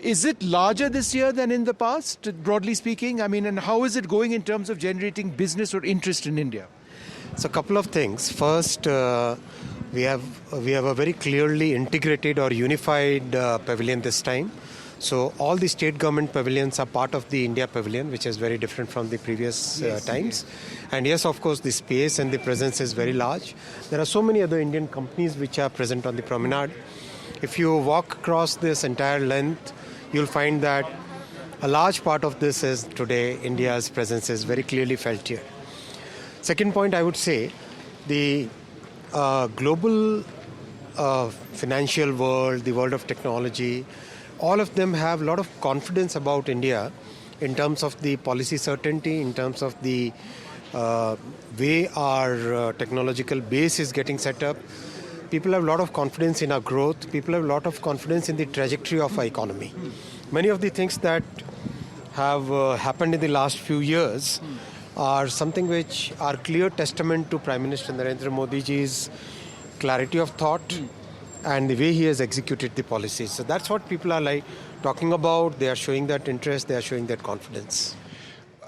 Is it larger this year than in the past, broadly speaking? I mean, and how is it going in terms of generating business or interest in India? So a couple of things. First, we have a very clearly integrated or unified pavilion this time. So all the state government pavilions are part of the India pavilion, which is very different from the previous times. And yes, of course, the space and the presence is very large. There are so many other Indian companies which are present on the promenade. If you walk across this entire length, you'll find that a large part of this is today India's presence is very clearly felt here. Second point, I would say the global financial world, the world of technology, all of them have a lot of confidence about India in terms of the policy certainty, in terms of the way our technological base is getting set up. People have a lot of confidence in our growth. People have a lot of confidence in the trajectory of our economy. Many of the things that have happened in the last few years are something which are clear testament to Prime Minister Narendra Modi ji's clarity of thought and the way he has executed the policies. So that's what people are talking about. They are showing that interest. They are showing that confidence.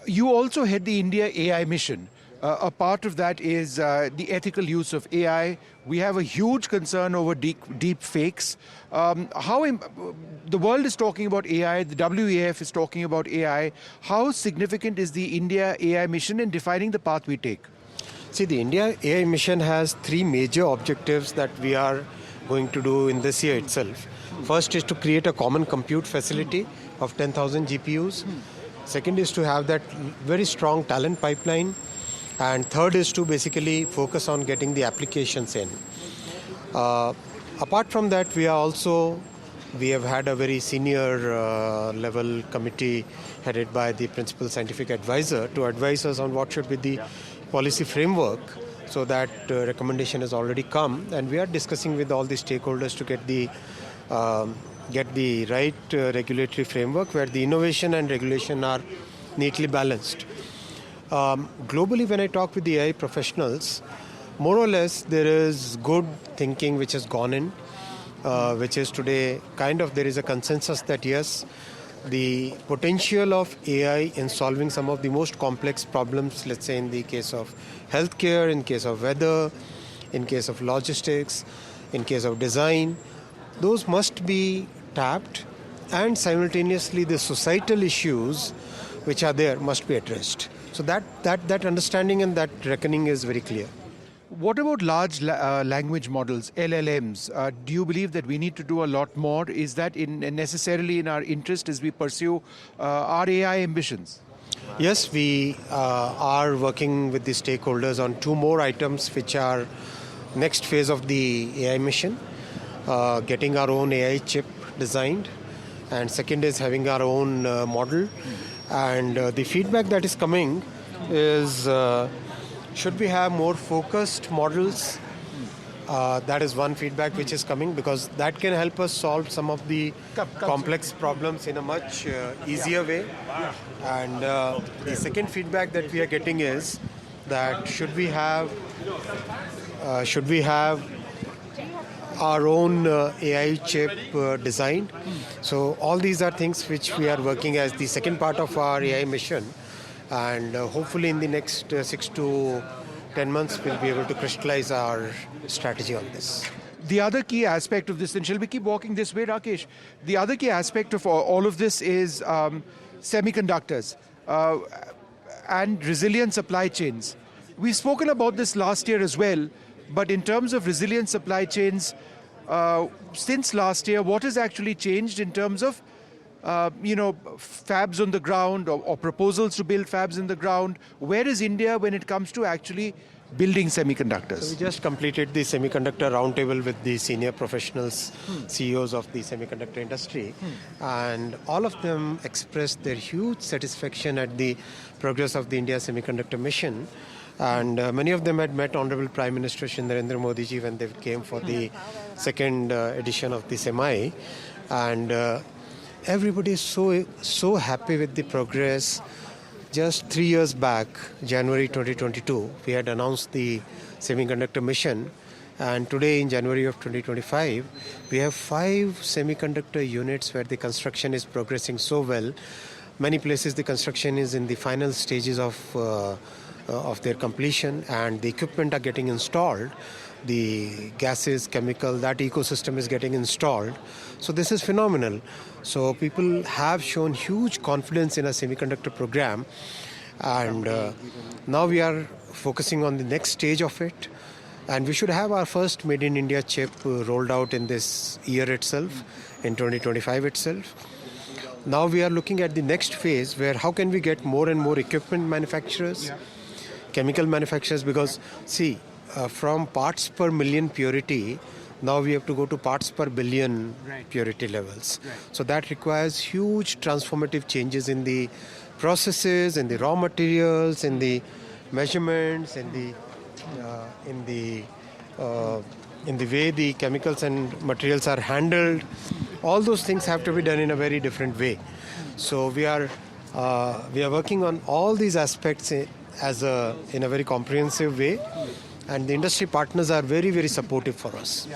You also head the India AI mission. A part of that is the ethical use of AI. We have a huge concern over deep fakes. The world is talking about AI, the WEF is talking about AI. How significant is the India AI mission in defining the path we take? See, the India AI mission has three major objectives that we are going to do in this year itself. First is to create a common compute facility of 10,000 GPUs. Second is to have that very strong talent pipeline. And third is to basically focus on getting the applications in. Apart from that, we have had a very senior level committee headed by the principal scientific advisor to advise us on what should be the policy framework. So that recommendation has already come, and we are discussing with all the stakeholders to get the right regulatory framework where the innovation and regulation are neatly balanced. Globally, when I talk with the AI professionals, more or less there is good thinking which has gone in, which is today there is a consensus that yes, the potential of AI in solving some of the most complex problems, let's say in the case of healthcare, in case of weather, in case of logistics, in case of design, those must be tapped, and simultaneously the societal issues which are there must be addressed. So that understanding and that reckoning is very clear. What about large language models, LLMs? Do you believe that we need to do a lot more? Is that necessarily in our interest as we pursue our AI ambitions? Yes, we are working with the stakeholders on two more items which are next phase of the AI mission. Getting our own AI chip designed, and second is having our own model. And the feedback that is coming is should we have more focused models? That is one feedback which is coming, because that can help us solve some of the complex problems in a much easier way. And the second feedback that we are getting is that should we have our own AI chip designed. So all these are things which we are working as the second part of our AI mission, and hopefully in the next 6 to 10 months we'll be able to crystallize our strategy on this. The other key aspect of this, and shall we keep walking this way, Rakesh? The other key aspect of all of this is semiconductors and resilient supply chains. We've spoken about this last year as well, but in terms of resilient supply chains, since last year, what has actually changed in terms of fabs on the ground or proposals to build fabs on the ground? Where is India when it comes to actually building semiconductors? So we just completed the semiconductor roundtable with the senior professionals, CEOs of the semiconductor industry, and all of them expressed their huge satisfaction at the progress of the India semiconductor mission. And many of them had met Honorable Prime Minister Shri Narendra Modi ji when they came for the second edition of the SEMI. And everybody is so happy with the progress. Just 3 years back, January 2022, we had announced the semiconductor mission. And today in January of 2025, we have 5 semiconductor units where the construction is progressing so well. Many places the construction is in the final stages of their completion, and the equipment are getting installed. The gases, chemical, that ecosystem is getting installed. So this is phenomenal. So people have shown huge confidence in a semiconductor program, and now we are focusing on the next stage of it. And we should have our first Made in India chip rolled out in this year itself, in 2025 itself. Now we are looking at the next phase, where how can we get more and more equipment manufacturers, chemical manufacturers, because see, from parts per million purity, now we have to go to parts per billion purity levels. So that requires huge transformative changes in the processes, in the raw materials, in the measurements, in the way the chemicals and materials are handled. All those things have to be done in a very different way. So we are working on all these aspects in a very comprehensive way, and the industry partners are very, very supportive for us.